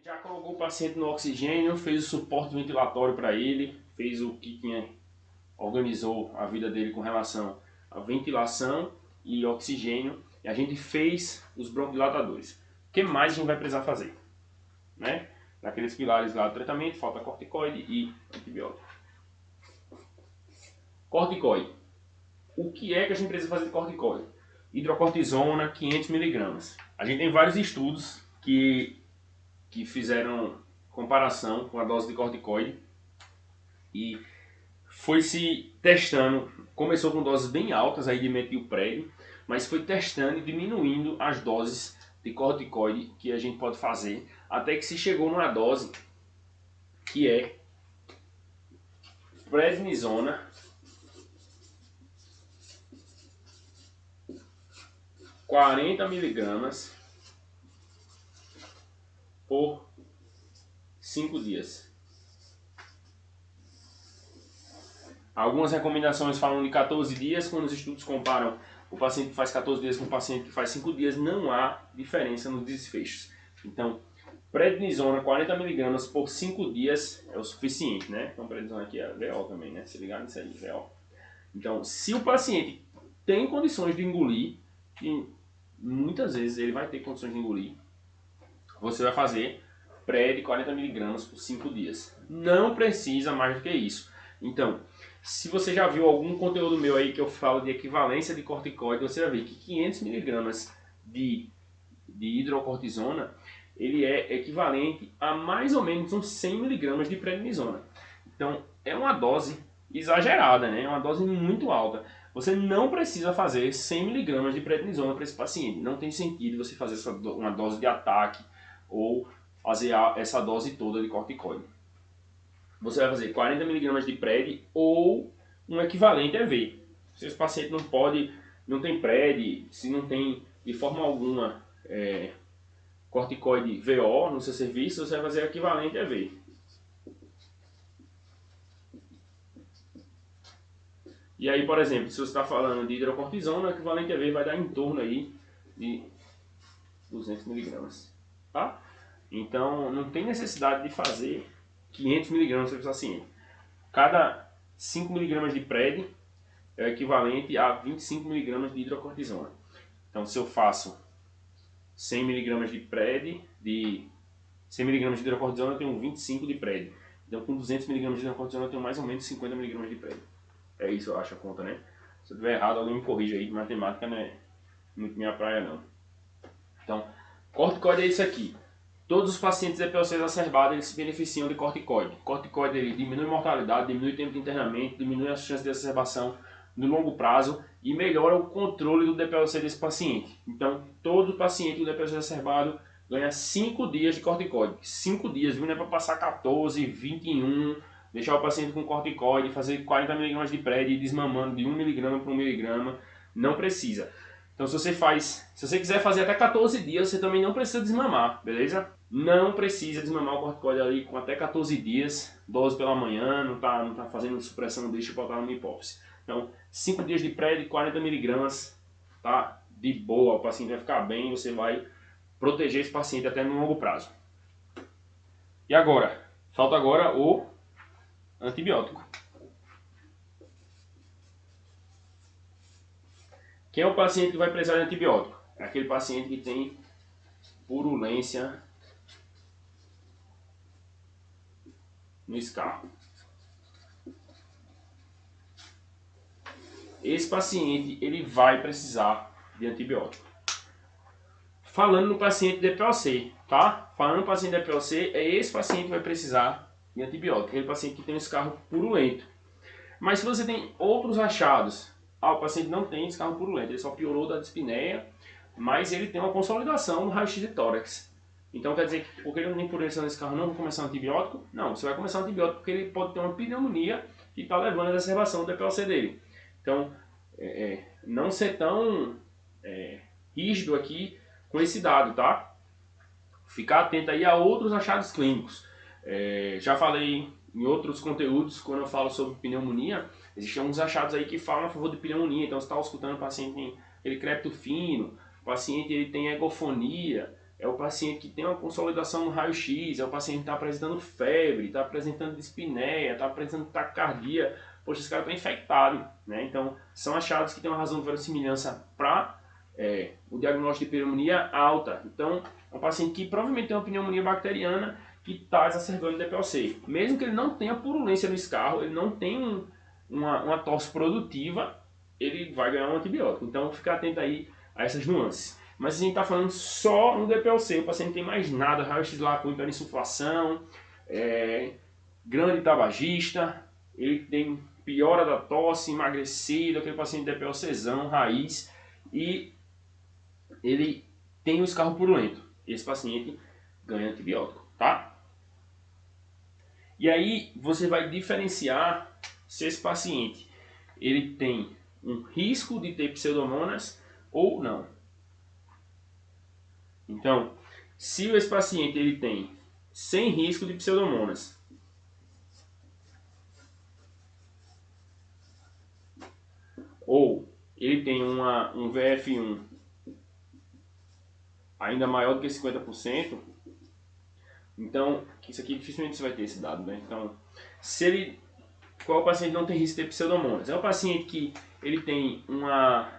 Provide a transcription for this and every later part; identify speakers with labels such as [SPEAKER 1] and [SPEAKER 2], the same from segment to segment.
[SPEAKER 1] Já colocou o paciente no oxigênio, fez o suporte ventilatório para ele, fez o que organizou a vida dele com relação à ventilação e oxigênio, e a gente fez os broncodilatadores. O que mais a gente vai precisar fazer? Né? Naqueles pilares lá do tratamento, falta corticoide e antibiótico. Corticoide. O que é que a gente precisa fazer de corticoide? Hidrocortisona, 500 mg. A gente tem vários estudos que fizeram comparação com a dose de corticoide e foi se testando, começou com doses bem altas aí de metilpred, mas foi testando e diminuindo as doses de corticoide que a gente pode fazer, até que se chegou numa dose que é prednisona 40 mg por 5 dias. Algumas recomendações falam de 14 dias, quando os estudos comparam o paciente que faz 14 dias com o paciente que faz 5 dias, não há diferença nos desfechos. Então, prednisona 40 mg por 5 dias é o suficiente, né? Então, prednisona aqui é VO também, né? Se ligar nisso aí, VO. Então, se o paciente tem condições de engolir, e muitas vezes ele vai ter condições de engolir, você vai fazer pré de 40 mg por 5 dias. Não precisa mais do que isso. Então, se você já viu algum conteúdo meu aí que eu falo de equivalência de corticoide, você vai ver que 500 mg de hidrocortisona ele é equivalente a mais ou menos uns 100 mg de prednisona. Então, é uma dose exagerada, né? É uma dose muito alta. Você não precisa fazer 100 mg de prednisona para esse paciente. Não tem sentido você fazer uma dose de ataque ou fazer essa dose toda de corticoide. Você vai fazer 40 mg de pred ou um equivalente EV. Se esse paciente não tem pred, se não tem de forma alguma corticoide VO no seu serviço, você vai fazer equivalente EV. E aí, por exemplo, se você está falando de hidrocortisona, o equivalente EV vai dar em torno aí de 200 mg. Tá? Então, não tem necessidade de fazer 500 mg para esse paciente. Cada 5 mg de pred é o equivalente a 25 mg de hidrocortisona. Então, se eu faço 100 mg de pred, 100 mg de hidrocortisona, eu tenho 25 de pred. Então, com 200 mg de hidrocortisona, eu tenho mais ou menos 50 mg de pred. É isso, eu acho a conta, né? Se eu estiver errado, alguém me corrija aí, matemática não é muito minha praia, não. Então, corticoide é isso aqui. Todos os pacientes EPOC exacerbado eles se beneficiam de corticoide. Corticoide ele diminui mortalidade, diminui o tempo de internamento, diminui as chances de exacerbação no longo prazo e melhora o controle do DPOC desse paciente. Então, todo paciente com DPOC exacerbado ganha 5 dias de corticoide. 5 dias, viu? Não é para passar 14, 21, deixar o paciente com corticoide, fazer 40 mg de pred e desmamando de 1 mg para 1 mg. Não precisa. Então, se você quiser fazer até 14 dias, você também não precisa desmamar, beleza? Não precisa desmamar o corticoide ali com até 14 dias, dose pela manhã, não tá fazendo supressão de hipotálamo e hipófise. Então, 5 dias de pré de 40 mg, tá? De boa, o paciente vai ficar bem, você vai proteger esse paciente até no longo prazo. E agora? Falta agora o antibiótico. Quem é o paciente que vai precisar de antibiótico? É aquele paciente que tem purulência no escarro. Esse paciente ele vai precisar de antibiótico. Falando no paciente DPOC, tá? Falando no paciente DPOC, é esse paciente que vai precisar de antibiótico. Aquele paciente que tem um escarro purulento. Mas se você tem outros achados, o paciente não tem escarro purulento, ele só piorou da dispneia, mas ele tem uma consolidação no raio-x de tórax. Então quer dizer que porque ele não tem purulência nesse escarro, não vou começar um antibiótico? Não, você vai começar um antibiótico porque ele pode ter uma pneumonia que está levando à exacerbação do DPOC dele. Então, não ser tão rígido aqui com esse dado, tá? Ficar atento aí a outros achados clínicos. Já falei em outros conteúdos, quando eu falo sobre pneumonia, existem alguns achados aí que falam a favor de pneumonia. Então, você está escutando o paciente tem ele crepito fino, o paciente ele tem egofonia, é o paciente que tem uma consolidação no raio-x, é o paciente que está apresentando febre, está apresentando dispneia, está apresentando taquicardia. Poxa, esse cara está infectado, né? Então, são achados que tem uma razão de verossimilhança para o diagnóstico de pneumonia alta. Então, é um paciente que provavelmente tem uma pneumonia bacteriana que está exacerbando o DPOC. Mesmo que ele não tenha purulência no escarro, ele não tem uma tosse produtiva, ele vai ganhar um antibiótico. Então, fica atento aí a essas nuances. Mas a gente está falando só no DPOC, o paciente não tem mais nada, raio-x lá com hiperinsuflação, grande tabagista, ele tem piora da tosse, emagrecido, aquele paciente DPOCzão, raiz, e ele tem o escarro purulento. Esse paciente ganha antibiótico, tá? E aí você vai diferenciar se esse paciente ele tem um risco de ter pseudomonas ou não. Então, se esse paciente ele tem sem risco de pseudomonas, ou ele tem um VF1 ainda maior do que 50%, então, isso aqui dificilmente você vai ter esse dado, né? Então, qual paciente não tem risco de ter pseudomonas? É o paciente que ele tem uma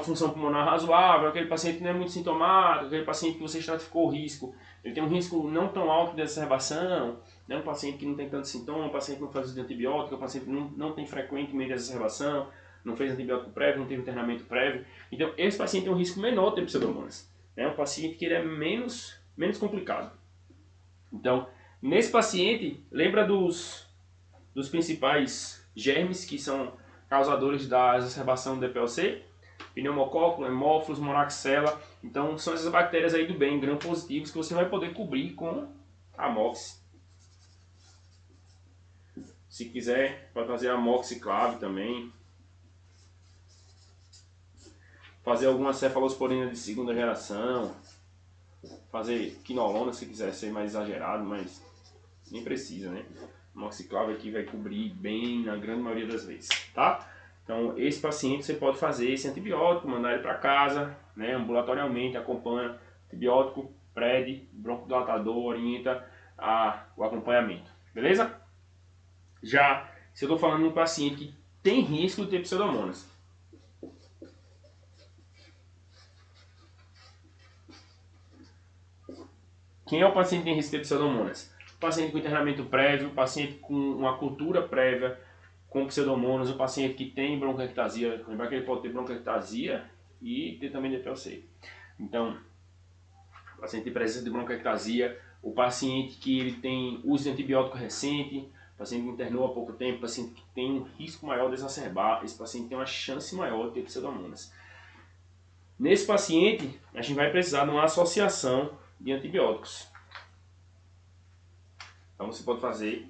[SPEAKER 1] função pulmonar razoável, aquele paciente que não é muito sintomático, aquele paciente que você estratificou o risco, ele tem um risco não tão alto de exacerbação, né? Um paciente que não tem tanto sintoma, um paciente que não faz uso de antibiótico, um paciente que não tem frequentemente exacerbação, não fez antibiótico prévio, não teve internamento prévio. Então, esse paciente tem um risco menor de ter pseudomonas. É um paciente que ele é menos complicado. Então, nesse paciente, lembra dos principais germes que são causadores da exacerbação do DPOC? Pneumococcus, Haemophilus, Moraxella. Então, são essas bactérias aí do bem, gram-positivos, que você vai poder cobrir com a Amox. Se quiser, pode fazer a Amoxiclave também. Fazer alguma cefalosporina de segunda geração. Fazer quinolona se quiser ser mais exagerado, mas nem precisa, né? Amoxiclave aqui vai cobrir bem na grande maioria das vezes, tá? Então, esse paciente você pode fazer esse antibiótico, mandar ele para casa, né, ambulatorialmente, acompanha antibiótico, PRED, broncodilatador, orienta o acompanhamento, beleza? Já, se eu estou falando de um paciente que tem risco de ter pseudomonas, quem é o paciente que tem risco de ter pseudomonas? O paciente com internamento prévio, o paciente com uma cultura prévia, com pseudomonas, o paciente que tem bronquiectasia, lembrar que ele pode ter bronquiectasia e ter também DPOC. Então, o paciente tem presença de bronquiectasia, o paciente que ele tem uso de antibiótico recente, o paciente que internou há pouco tempo, o paciente que tem um risco maior de exacerbar, esse paciente tem uma chance maior de ter pseudomonas. Nesse paciente, a gente vai precisar de uma associação de antibióticos. Então você pode fazer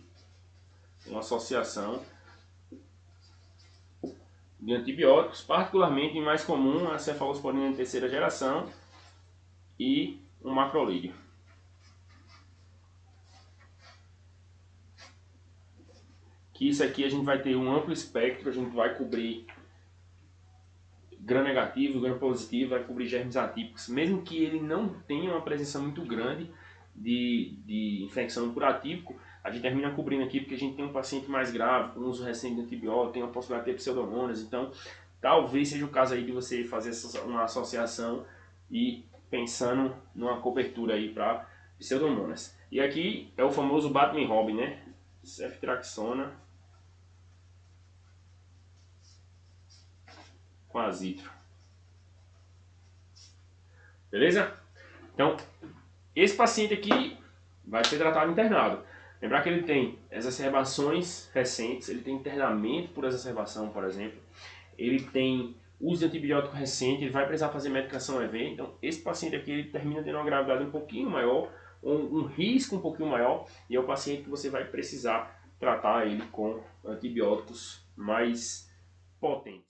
[SPEAKER 1] uma associação de antibióticos, particularmente mais comum a cefalosporina de terceira geração e um macrolídeo. Que isso aqui a gente vai ter um amplo espectro, a gente vai cobrir gram negativo, gram positivo, vai cobrir germes atípicos, mesmo que ele não tenha uma presença muito grande de infecção por atípico, a gente termina cobrindo aqui porque a gente tem um paciente mais grave, com uso recente de antibiótico, tem a possibilidade de ter pseudomonas, então talvez seja o caso aí de você fazer uma associação e pensando numa cobertura aí para pseudomonas. E aqui é o famoso Batman Robin, né? Ceftriaxona com azitro. Beleza? Então, esse paciente aqui vai ser tratado internado. Lembrar que ele tem exacerbações recentes, ele tem internamento por exacerbação, por exemplo. Ele tem uso de antibiótico recente, ele vai precisar fazer medicação EV. Então, esse paciente aqui ele termina tendo uma gravidade um pouquinho maior, um risco um pouquinho maior, e é o paciente que você vai precisar tratar ele com antibióticos mais potentes.